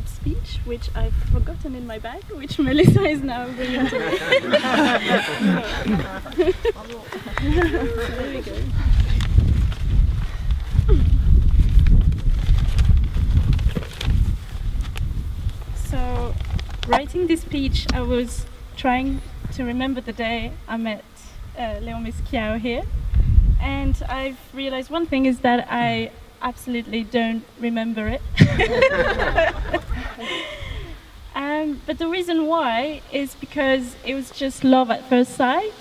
prepared speech, which I've forgotten in my bag, which Melissa is now bringing to me. So there we go. So, writing this speech, I was trying to remember the day I met Miss Chau here, and I've realized one thing is that I absolutely don't remember it. But the reason why is because it was just love at first sight.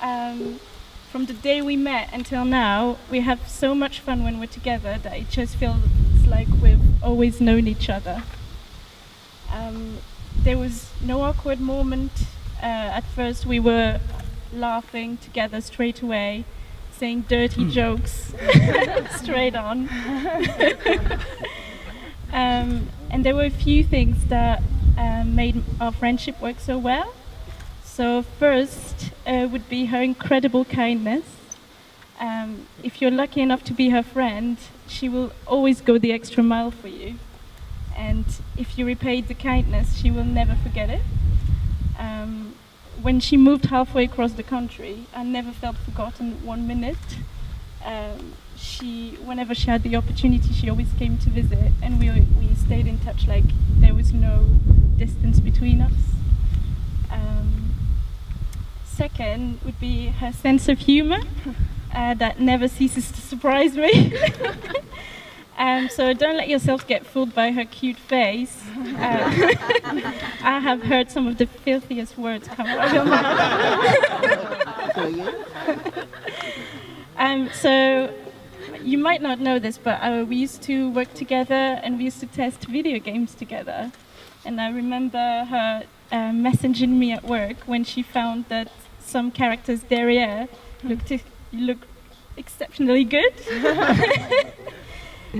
From the day we met until now, we have so much fun when we're together that it just feels like we've always known each other. There was no awkward moment. At first we were laughing together straight away, saying dirty jokes straight on. And there were a few things that made our friendship work so well. So first would be her incredible kindness. If you're lucky enough to be her friend, she will always go the extra mile for you. And if you repaid the kindness, she will never forget it. When she moved halfway across the country, I never felt forgotten 1 minute. Whenever she had the opportunity, she always came to visit, and we stayed in touch like there was no distance between us. Second would be her sense of humor that never ceases to surprise me. So don't let yourself get fooled by her cute face. I have heard some of the filthiest words come out of her mouth. So you might not know this, but we used to work together and we used to test video games together. And I remember her messaging me at work when she found that some characters derrière looked exceptionally good.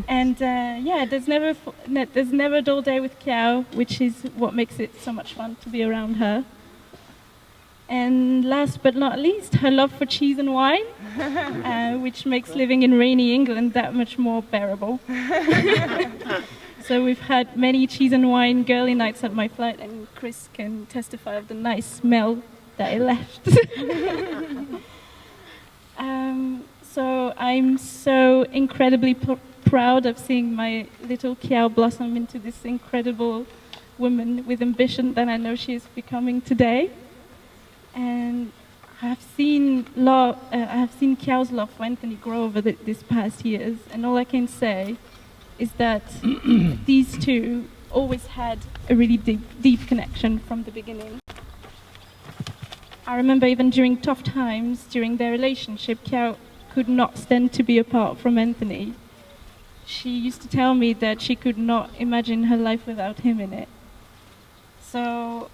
And there's never a dull day with Chau, which is what makes it so much fun to be around her. And last but not least, her love for cheese and wine, which makes living in rainy England that much more bearable. So we've had many cheese and wine girly nights at my flat, and Chris can testify of the nice smell that it left. So I'm so incredibly proud of seeing my little Chau blossom into this incredible woman with ambition that I know she is becoming today. And I have seen Chau's love for Anthony grow over these past years, and all I can say is that these two always had a really deep connection from the beginning. I remember even during tough times, during their relationship, Chau could not stand to be apart from Anthony. She used to tell me that she could not imagine her life without him in it. So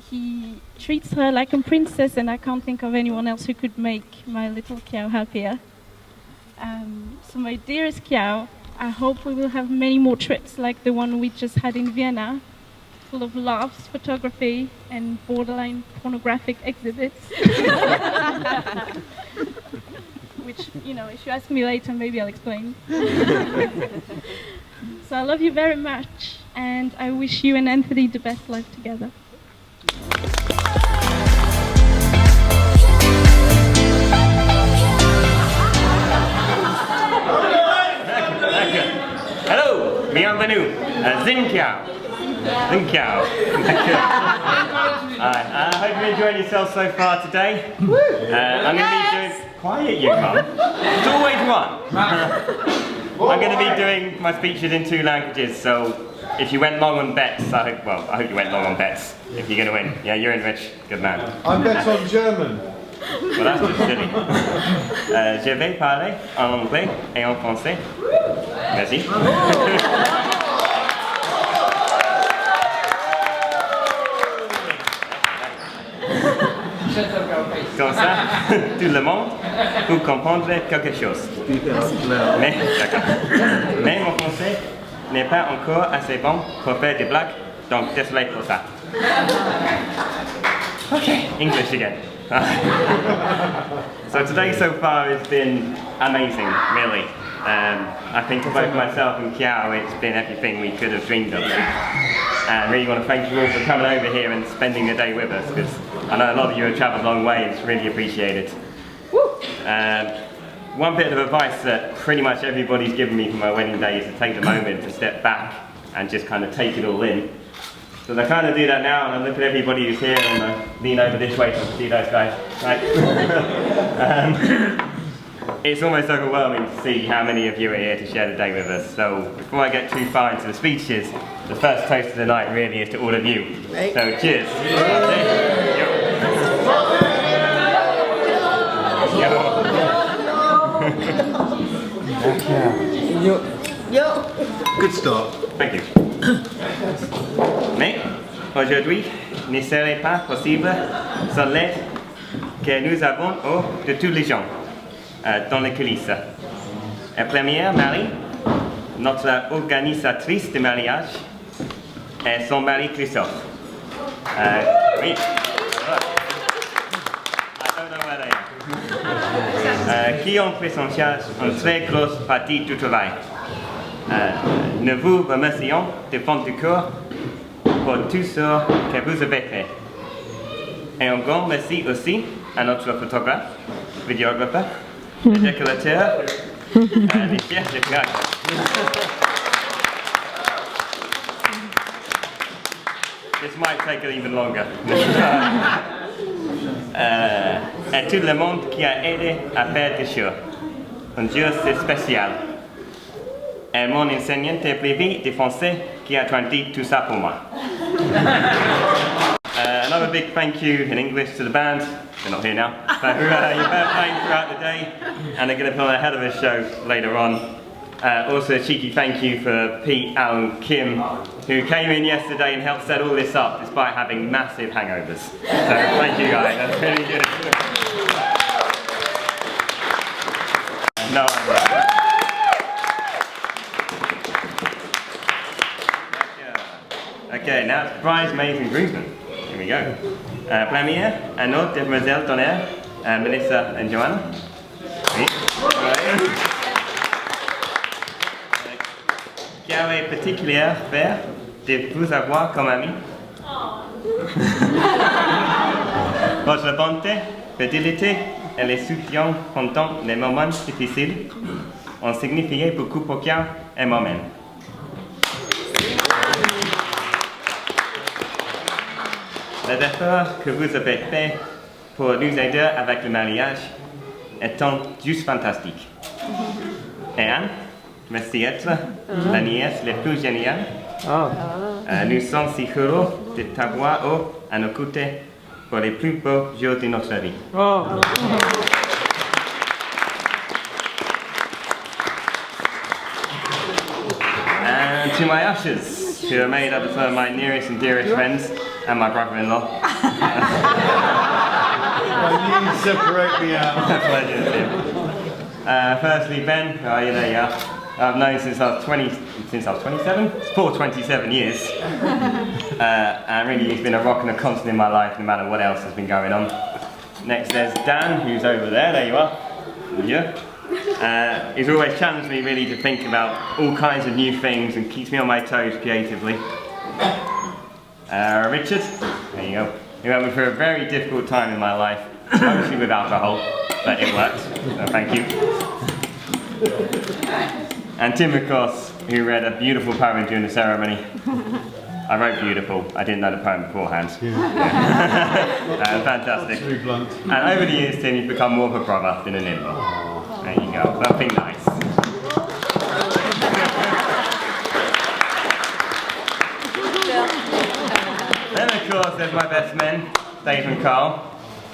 he treats her like a princess, and I can't think of anyone else who could make my little Chau happier. So my dearest Chau, I hope we will have many more trips like the one we just had in Vienna, full of laughs, photography, and borderline pornographic exhibits. Which, if you ask me later, maybe I'll explain. So I love you very much, and I wish you and Anthony the best life together. Hello, bienvenue, Xin Chau. Xin Chau. I hope you're enjoying yourselves so far today. I'm going to be doing... Quiet, you mum. It's always one. I'm going to be doing my speeches in 2 languages, so if you went long on bets, I hope you went long on bets, if you're going to win. Yeah, you're in, Rich. Good man. I bet on German. Well, that's just silly. Je vais parler en anglais et en français. Merci. Comme ça, tout le monde peut comprendre quelque chose. Mais mon français n'est pas encore assez bon pour faire des blagues, donc désolé pour ça. Okay, English again. So today so far has been amazing, really. I think for both myself and Chau, it's been everything we could have dreamed of. And really want to thank you all for coming over here and spending the day with us, because I know a lot of you have travelled a long way. It's really appreciated. One bit of advice that pretty much everybody's given me for my wedding day is to take the moment to step back and just kind of take it all in. So I kind of do that now, and I look at everybody who's here and I lean over this way so I can see those guys. Right? It's almost overwhelming to see how many of you are here to share the day with us. So before I get too far into the speeches, the first toast of the night really is to all of you. Right. So cheers. Good start. Thank you. Mais aujourd'hui ne serait pas possible sans l'aide que nous avons de tous les gens dans les coulisses. La première, Marie, notre organisatrice de mariage, et son mari Christophe. Oui. Qui ont pris en charge une très grosse partie du travail. Nous vous remercions de fond du cœur pour tout ce que vous avez fait. Et un grand merci aussi à notre photographe, vidéographe, le décorateur, les chefs de théâtre. This might take even longer. Et tout le monde qui a aidé à faire des choses. Un jour c'est spécial. Et mon enseignante privée de français qui a traduit tout ça pour moi. Another big thank you in English to the band. They're not here now. But you've been playing throughout the day, and they're going to put on a hell of a show later on. Also a cheeky thank you for Pete, Alan, Kim, who came in yesterday and helped set all this up despite having massive hangovers. So thank you guys, that's really good. No. Okay, now it's bridesmaids and groomsmen. Here we go. Première, à notre demoiselle d'honneur, Melissa and Joanna. Oui. Quelle particulière faire de vous avoir comme ami. Votre bonté, fidélité et le soutien pendant les moments difficiles ont signifié beaucoup pour Chau et moi-même. Les efforts que vous avez faits pour nous aider avec le mariage étant juste fantastiques. Et Anne, merci d'être la nièce la plus géniale. Nous sommes si heureux de t'avoir à nos côtés pour les plus beaux jours de notre vie. And to my ushers, who are made up of my nearest and dearest friends, and my brother-in-law. You separate me out. Pleasure, Tim. Firstly, Ben, there you are. I've known since I was 27, for 27 years. And really he's been a rock and a constant in my life no matter what else has been going on. Next there's Dan, who's over there you are. Yeah. He's always challenged me really to think about all kinds of new things and keeps me on my toes creatively. Richard, there you go. He went me through a very difficult time in my life, mostly with alcohol, but it worked, so thank you. And Tim, of course, who read a beautiful poem during the ceremony. I wrote beautiful, I didn't know the poem beforehand. Yeah. Fantastic. Too blunt. And over the years, Tim, you've become more of a brother than an in-law. There you go, something nice. Then of course there's my best men, Dave and Carl,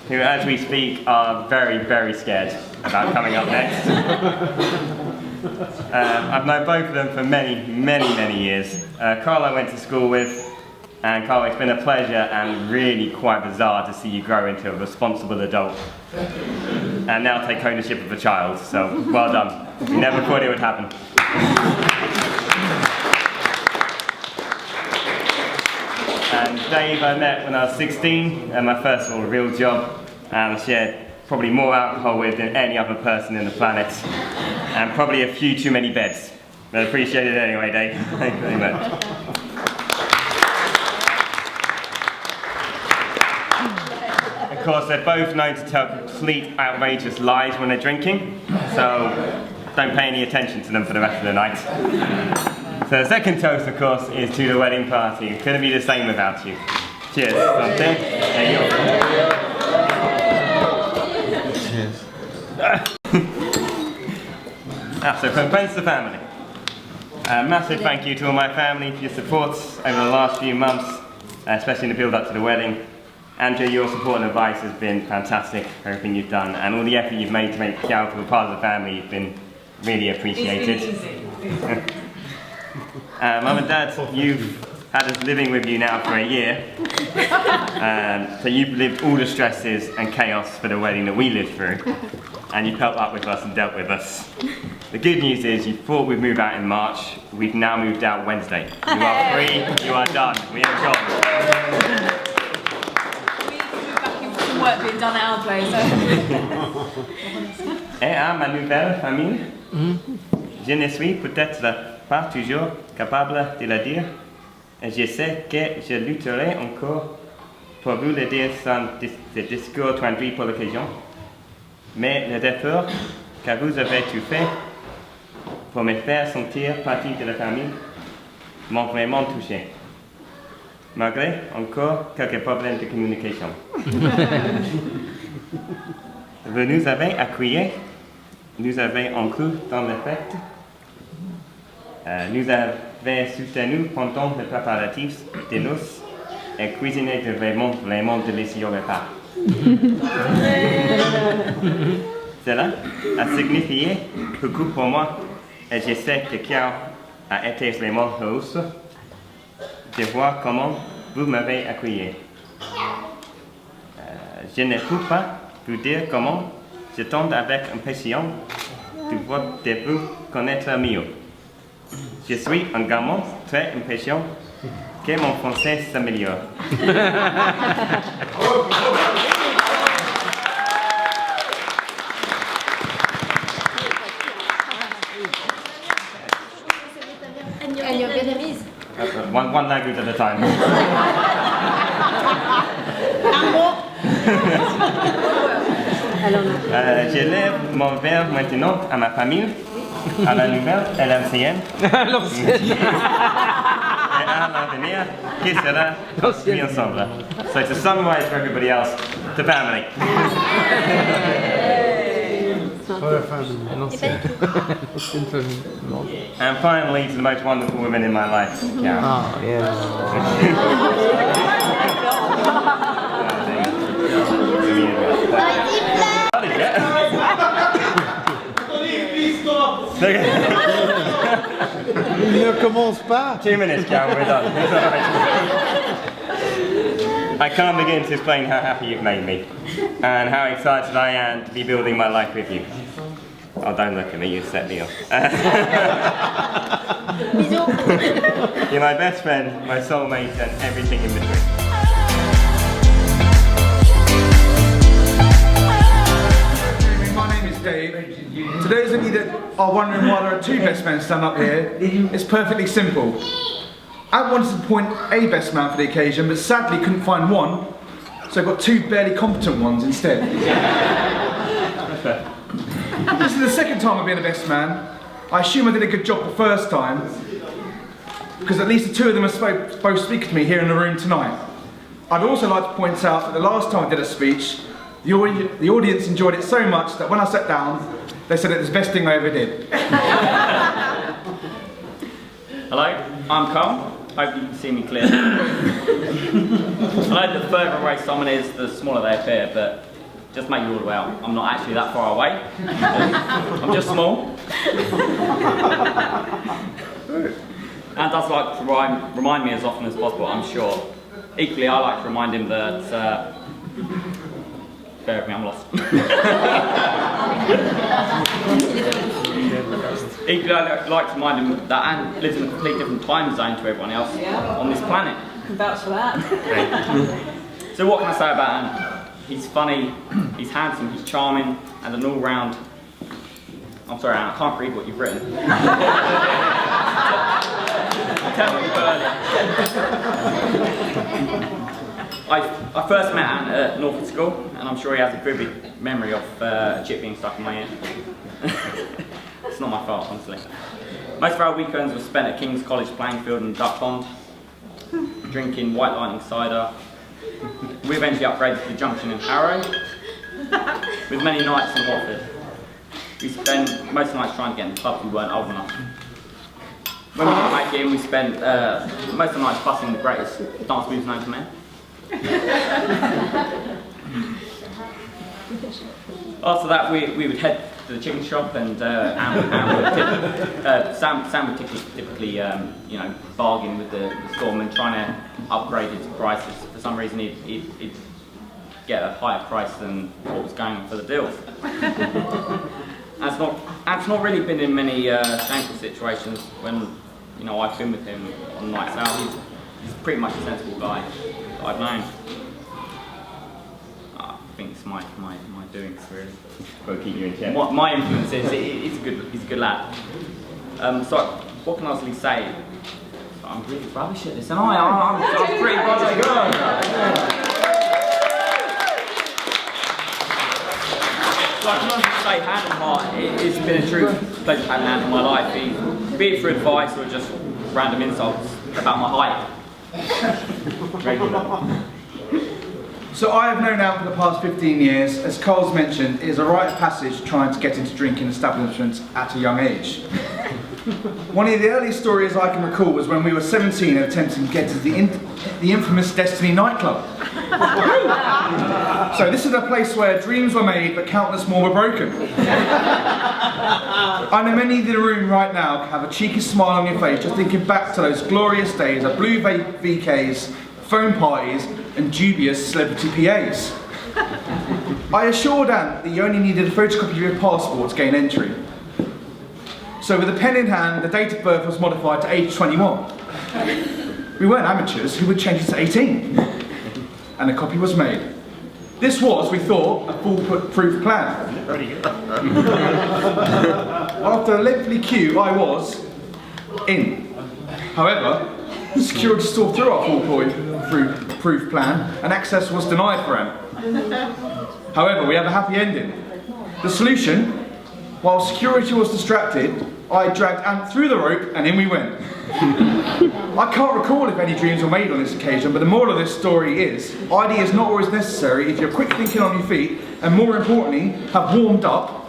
who as we speak are very, very scared about coming up next. I've known both of them for many, many, many years. Carl I went to school with, and Carl, it's been a pleasure and really quite bizarre to see you grow into a responsible adult and now take ownership of a child, so well done. We never thought it would happen. And Dave I met when I was 16, and my first real job, and I shared probably more alcohol with than any other person in the planet, and probably a few too many beds. But I appreciate it anyway, Dave. Thank you very much. of course, they're both known to tell complete outrageous lies when they're drinking, so don't pay any attention to them for the rest of the night. So the second toast, of course, is to the wedding party. It couldn't be the same without you. Cheers. Something. There you go. So from friends to family. A massive thank you to all my family for your support over the last few months, especially in the build up to the wedding. Andrew, your support and advice has been fantastic, everything you've done, and all the effort you've made to make Chau feel part of the family has been really appreciated. Mum and Dad, you've had us living with you now for a year, so you've lived all the stresses and chaos for the wedding that we lived through, and you've helped up with us and dealt with us. The good news is you thought we'd move out in March, we've now moved out Wednesday. You are free, you are done, we have gone. Some work being done at our place. Et à ma nouvelle famille, je ne suis peut-être pas toujours capable de le dire, et je sais que je lutterai encore pour vous le dire sans discours traduit pour l'occasion. Mais les efforts que vous avez tout fait pour me faire sentir partie de la famille m'ont vraiment touché, malgré encore quelques problèmes de communication. Vous nous avez accueillis, nous avez inclus dans les fêtes, nous avez soutenus pendant les préparatifs des noces et cuisiné de vraiment délicieux repas. Cela a signifié beaucoup pour moi et je sais que Chau a été vraiment heureuse de voir comment vous m'avez accueilli. Je ne peux pas vous dire comment j'attends avec impatience de vous connaître mieux. Je suis un gamin très impatient que mon français s'améliore. And your Vietnamese? One language at a time. Je lève mon verre maintenant à ma famille, à la nouvelle et l'ancienne. Et à l'avenir, qui sera mis ensemble. So to summarize for everybody else, the family. And finally, to the most wonderful women in my life. Yeah. Oh, yeah. Il ne commence pas. 2 minutes, Chau, we're done. It's all right. I can't begin to explain how happy you've made me and how excited I am to be building my life with you. Oh, don't look at me, you set me off. You're my best friend, my soulmate, and everything in between. My name is Dave. To those of you that are wondering why there are two best men stand up here, it's perfectly simple. I wanted to appoint a best man for the occasion, but sadly couldn't find one, so I got two barely competent ones instead. This is the second time I've been a best man. I assume I did a good job the first time, because at least the two of them are both speaking to me here in the room tonight. I'd also like to point out that the last time I did a speech, the audience enjoyed it so much that when I sat down, they said it was the best thing I ever did. Hello, I'm Carl. Hope you can see me clearly. I know the further away someone is, the smaller they appear, but just make you all aware, I'm not actually that far away. I'm just small. And does like to remind me as often as possible, I'm sure. Equally, I like to remind him that... bear with me, I'm lost. Equally, I like to remind him that Anne lives in a completely different time zone to everyone else on this planet. Vouch for that. So what can I say about Anne? He's funny, he's handsome, he's charming, and an all-round... I'm sorry, Anne, I can't read what you've written. Tell me earlier. I first met Ant at Norfolk School, and I'm sure he has a vivid memory of a chip being stuck in my ear. It's not my fault, honestly. Most of our weekends were spent at King's College playing field and duck pond, drinking White Lightning cider. We eventually upgraded to the Junction in Harrow, with many nights in Watford. We spent most nights trying to get in the club if we weren't old enough. When we got back in, we spent most of the nights fussing the greatest dance moves known to men. After that, we would head to the chicken shop, and Sam would typically bargain with the storeman, trying to upgrade his prices. For some reason, he'd get a higher price than what was going on for the deals. Ant's not really been in many shameful situations when I've been with him on nights out. He's pretty much a sensible guy that I've known. I think it's my doings, really. Got to keep you in check. My influence is he's a good lad. So what can I honestly say? I'm really rubbish at this, and I'm pretty rubbish. So I can honestly say, hand on heart, it's been a true pleasure having Ant in my life, be it for advice or just random insults about my height. So I have known Ant for the past 15 years. As Carl's mentioned, it is a rite of passage trying to get into drinking establishments at a young age. One of the earliest stories I can recall was when we were 17 and attempting to get to the infamous Destiny nightclub. So this is a place where dreams were made but countless more were broken. I know many in the room right now have a cheeky smile on your face just thinking back to those glorious days of blue VKs, phone parties and dubious celebrity PAs. I assured Ant that you only needed a photocopy of your passport to gain entry. So with a pen in hand, the date of birth was modified to age 21. We weren't amateurs who would change it to 18. And a copy was made. This was, we thought, a foolproof plan. After a lengthy queue, I was in. However, security saw through our foolproof plan and access was denied for Ant. However, we have a happy ending. The solution, while security was distracted, I dragged Ant through the rope and in we went. I can't recall if any dreams were made on this occasion, but the moral of this story is, ID is not always necessary if you're quick thinking on your feet and, more importantly, have warmed up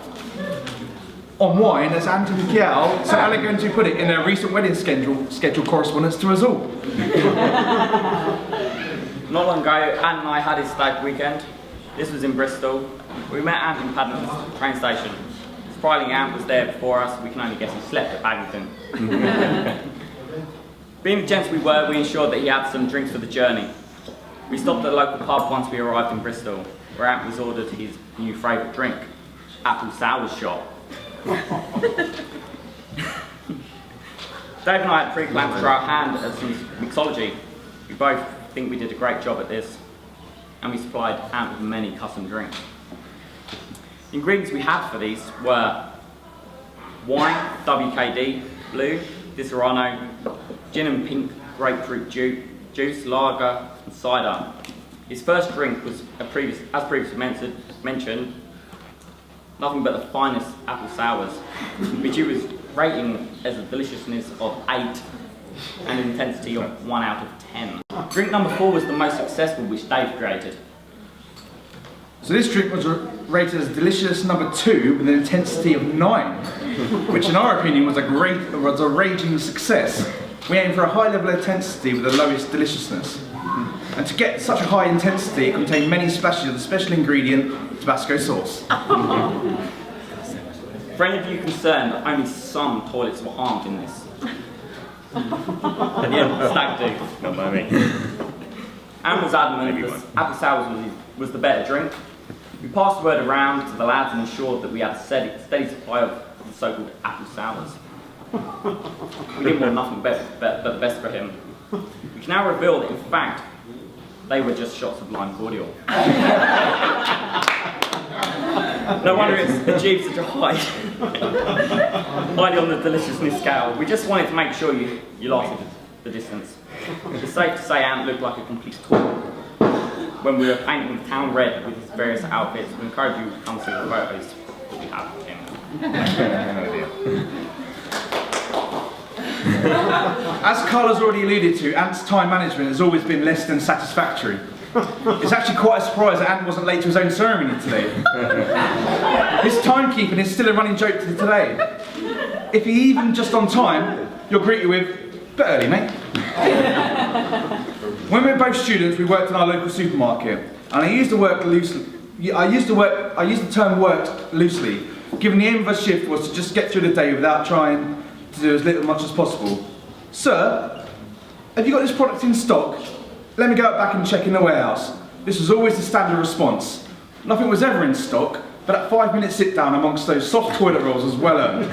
on wine, as Ant and Chau so elegantly put it in their recent wedding schedule correspondence to us all. Not long ago, Ant and I had his stag weekend. This was in Bristol. We met Ant in Paddington train station. Surprisingly, Ant was there before us. We can only guess he slept at Paddington. Being the gents we were, we ensured that he had some drinks for the journey. We stopped at a local pub once we arrived in Bristol, where Ant was ordered his new favourite drink, apple sour shot. Dave and I had pre-planned to try our hand at some mixology. We both think we did a great job at this, and we supplied Ant with many custom drinks. The ingredients we had for these were wine, WKD, blue, Disaronno, gin and pink grapefruit juice, lager and cider. His first drink was, as previously mentioned, nothing but the finest apple sours, which he was rating as a deliciousness of 8 and an intensity of 1 out of 10. Drink number 4 was the most successful, which Dave created. So this drink was rated as delicious number 2 with an intensity of 9, which in our opinion was a raging success. We aim for a high level of intensity with the lowest deliciousness. And to get such a high intensity, it contained many splashes of the special ingredient, Tabasco sauce. For any of you concerned, only some toilets were harmed in this. At the end of the stag do. Not by me. Ant was adamant that apple sours was the better drink. We passed the word around to the lads and ensured that we had a steady supply of the so-called apple sours. We didn't want nothing but the best for him. We can now reveal that in fact, they were just shots of lime cordial. No wonder it's achieved such a highly on the deliciousness scale. We just wanted to make sure you lasted the distance. It's safe to say Ant looked like a complete tool. when we were painting the town red with his various outfits. We encourage you to come see the photos we have of him. As Carla's already alluded to, Ant's time management has always been less than satisfactory. It's actually quite a surprise that Ant wasn't late to his own ceremony today. His timekeeping is still a running joke to today. If he even just on time, you'll greet you with, "Bit early, mate." When we were both students, we worked in our local supermarket, and I used the term "worked" loosely, given the aim of our shift was to just get through the day without trying to do as much as possible. "Sir, have you got this product in stock? Let me go out back and check in the warehouse." This was always the standard response. Nothing was ever in stock, but that 5-minute sit down amongst those soft toilet rolls was well earned.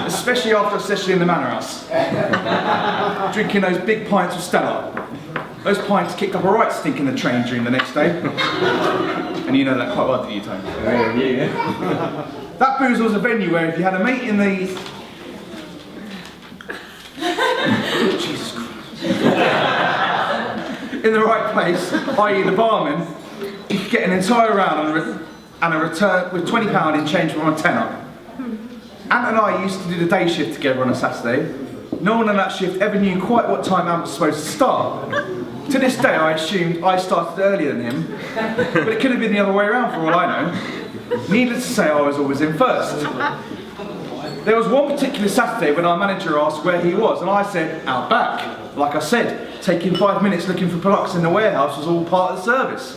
Especially after a session in the Manor House. Drinking those big pints of Stella. Those pints kicked up a right stink in the train during the next day. And you know that quite well, do you, Tony? That booze was a venue where if you had a mate in the... Jesus Christ. In the right place, i.e. the barman, you could get an entire round and a return with £20 in change from a tenner. Ant and I used to do the day shift together on a Saturday. No one on that shift ever knew quite what time Ant was supposed to start. To this day I assumed I started earlier than him, but it could have been the other way around for all I know. Needless to say, I was always in first. There was one particular Saturday when our manager asked where he was, and I said, "Out back." Like I said, taking 5 minutes looking for products in the warehouse was all part of the service.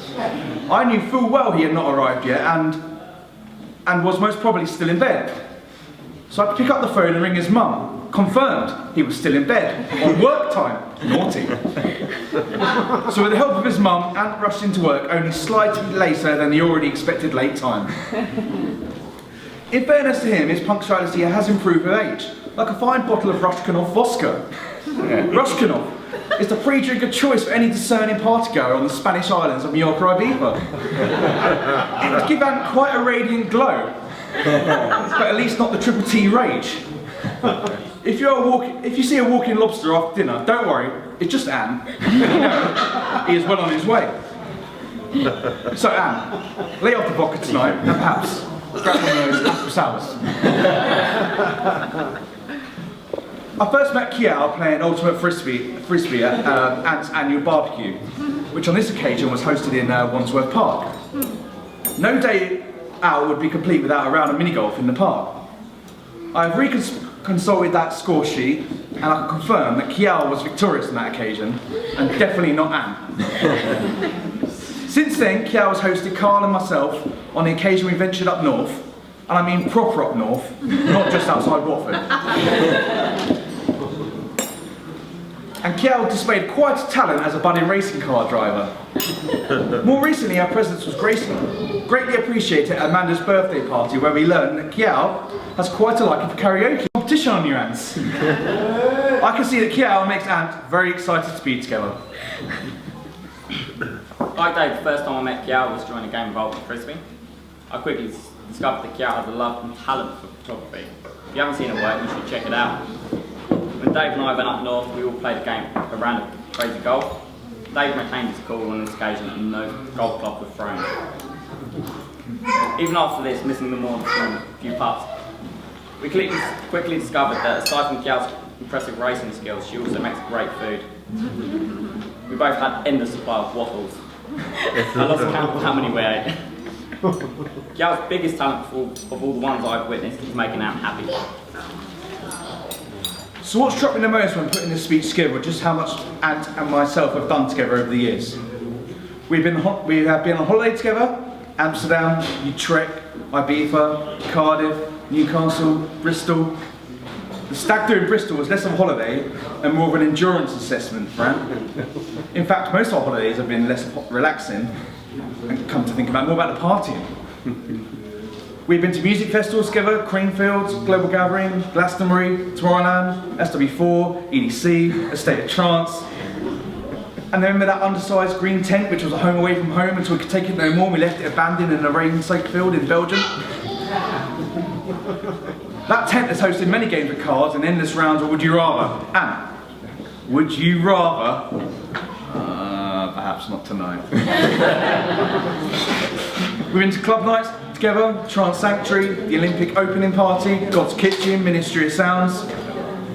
I knew full well he had not arrived yet and was most probably still in bed. So I'd pick up the phone and ring his mum. Confirmed, he was still in bed, on work time. Naughty. So with the help of his mum, Ant rushed into work only slightly later than the already expected late time. In fairness to him, his punctuality has improved with age, like a fine bottle of Rushkonoff vodka. Rushkonoff is the pre-drink of choice for any discerning partygoer on the Spanish islands of Mallorca or Ibiza. It would give Ant quite a radiant glow, but at least not the triple T rage. If you see a walking lobster after dinner, don't worry, it's just Ant. You know, he is well on his way. So Ant, lay off the vodka tonight, and perhaps grab one of those apple sours. I first met Chau playing ultimate frisbee at Ant's annual barbecue, which on this occasion was hosted in Wandsworth Park. No day out would be complete without a round of mini-golf in the park. I have reconsulted that score sheet, and I can confirm that Chau was victorious on that occasion, and definitely not Ant. Since then, Chau has hosted Carl and myself on the occasion we ventured up north, and I mean proper up north, not just outside Watford. And Chau displayed quite a talent as a budding racing car driver. More recently, our presence was greatly appreciated at Amanda's birthday party, where we learned that Chau has quite a liking for karaoke competition on your hands. I can see that Chau makes Ant very excited to be together. Like Dave, the first time I met Chau was during a game involving frisbee. I quickly discovered that Chau has a love and talent for photography. If you haven't seen it work, you should check it out. When Dave and I went up north, we all played a round of crazy golf. Dave maintained his cool on this occasion and no golf club was thrown. Even after this, missing them all from a few putts. We quickly discovered that aside from Chau's impressive racing skills, she also makes great food. We both had endless supply of waffles. I lost count of how many we ate. Chau's biggest talent of all the ones I've witnessed is making Ant happy. So what struck me the most when putting this speech together was just how much Ant and myself have done together over the years. We have been on holiday together, Amsterdam, Utrecht, Ibiza, Cardiff, Newcastle, Bristol. The stag do in Bristol was less of a holiday and more of an endurance assessment for Ant. In fact, most of our holidays have been less relaxing and come to think about more about the partying. We've been to music festivals together, Creamfields, Global Gathering, Glastonbury, Tomorrowland, SW4, EDC, A State of Trance. And then remember that undersized green tent which was a home away from home until we could take it no more and we left it abandoned in a rain-soaked field in Belgium? That tent has hosted many games of cards and endless rounds of Would You Rather. And would you rather? Perhaps Perhaps not tonight. We've been to club nights together, Trance Sanctuary, the Olympic opening party, God's Kitchen, Ministry of Sounds.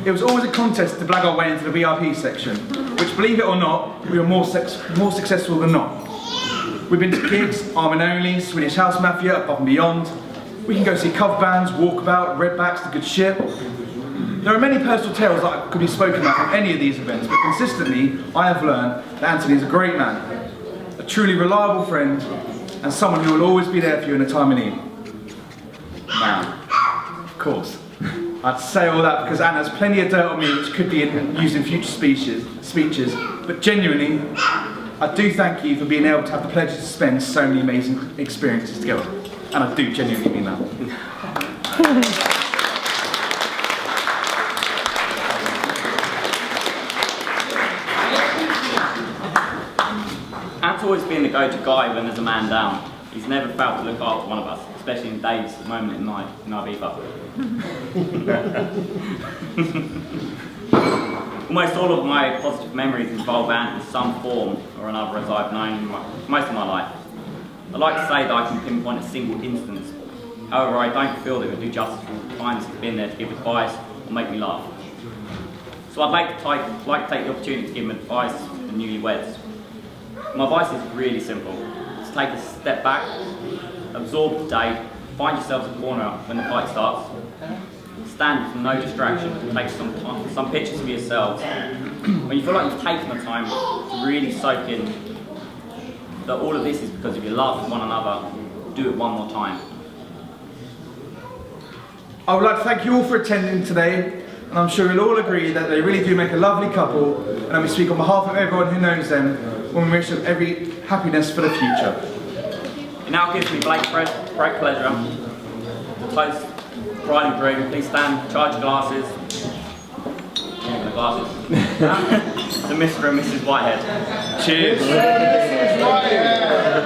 It was always a contest to blag our way into the VIP section, which, believe it or not, we were more successful than not. We've been to gigs, Arm & Only, Swedish House Mafia, Above and Beyond. We can go see cover bands, Walkabout, Redbacks, The Good Ship. There are many personal tales that could be spoken about from any of these events, but consistently, I have learned that Anthony is a great man, a truly reliable friend, and someone who will always be there for you in a time of need. Now, of course, I'd say all that because Anne has plenty of dirt on me which could be used in future speeches, but genuinely, I do thank you for being able to have the pleasure to spend so many amazing experiences together. And I do genuinely mean that. Ant's always been the go-to guy when there's a man down. He's never failed to look after one of us, especially in Dave's moment in night in Ibiza. Almost all of my positive memories involve Ant in some form or another as I've known him most of my life. I'd like to say that I can pinpoint a single instance. However, I don't feel that it would do justice to the times he's been there to give advice or make me laugh. So I'd like to take the opportunity to give him advice to newlyweds. My advice is really simple. Just take a step back, absorb the day, find yourselves a corner when the fight starts, stand with no distraction, take some pictures of yourselves. When you feel like you've taken the time to really soak in that all of this is because of your love for one another, do it one more time. I would like to thank you all for attending today, and I'm sure you'll all agree that they really do make a lovely couple, and we speak on behalf of everyone who knows them when we wish them every happiness for the future. It now gives me great pleasure to toast bride and groom. Please stand, charge your glasses. The glasses. To Mr. and Mrs. Whitehead. Cheers. Mrs. Whitehead.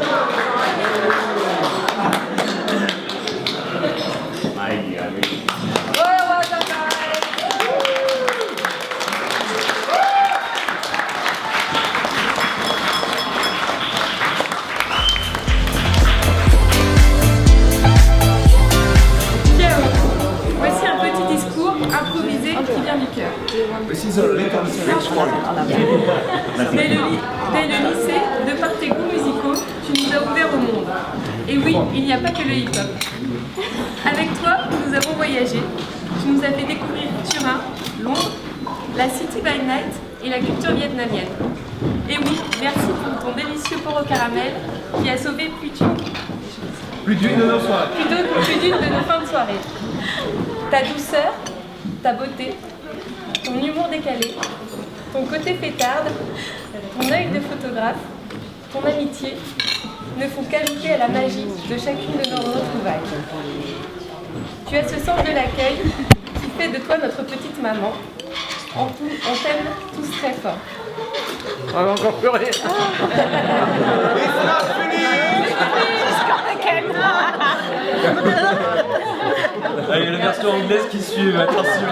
Voici un petit discours improvisé qui vient du cœur. Dès le lycée, de par tes goûts musicaux, tu nous as ouvert au monde. Et oui, il n'y a pas que le hip-hop. Avec toi, nous avons voyagé. Tu nous as fait découvrir Turin, Londres, la City by Night et la culture vietnamienne. Et oui, merci pour ton délicieux porc au caramel qui a sauvé plus d'une de nos fins de soirée. Ta douceur, ta beauté, ton humour décalé, ton côté fêtarde, ton œil de photographe, ton amitié ne font qu'ajouter à la magie de chacune de nos retrouvailles. Tu as ce sens de l'accueil qui fait de toi notre petite maman. On t'aime tous très fort. On va encore pleurer. Il y a la version anglaise qui suit, attention.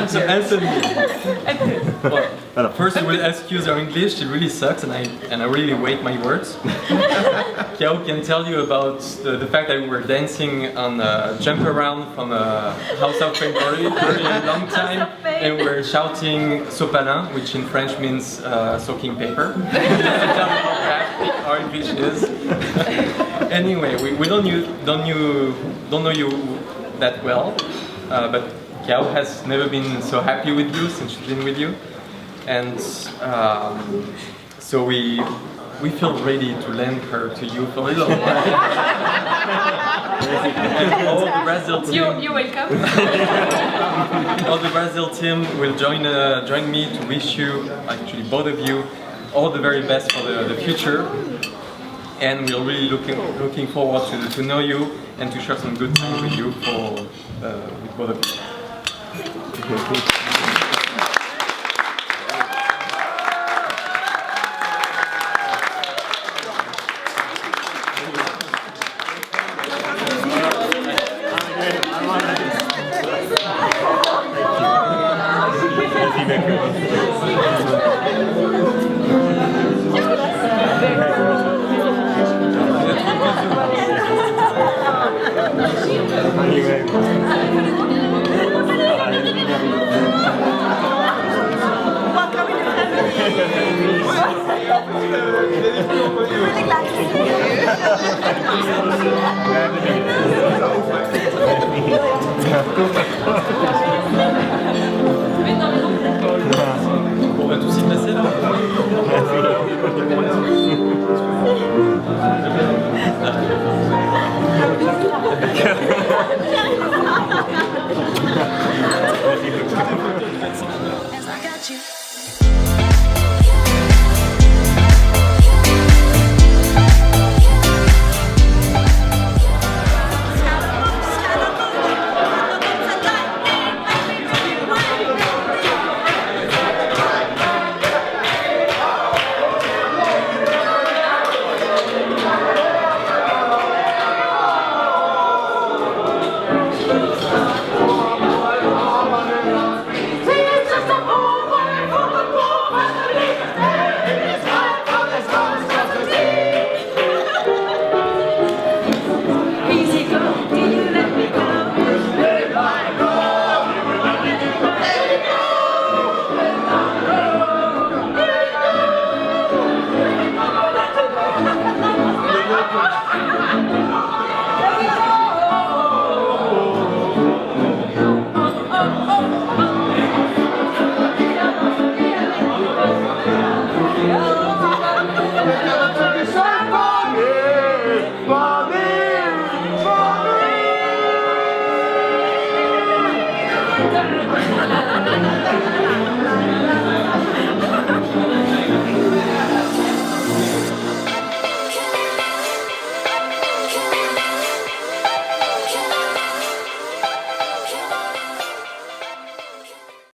So Anthony, well, first I will excuse our English, it really sucks and I really weight my words. Chau can tell you about the fact that we were dancing on a jump around from a house of fame for a very long time and we were shouting sopalin, which in French means soaking paper. Our English is. Anyway, we don't know you that well, but Chau has never been so happy with you since she's been with you, and so we feel ready to lend her to you for a little while. And all the Brazil team, You're welcome. all the Brazil team will join me to wish you, actually both of you, all the very best for the future. And we're really looking forward to know you and to share some good time with you with both of you. Thank you. Really glad to see you. Glad to meet you.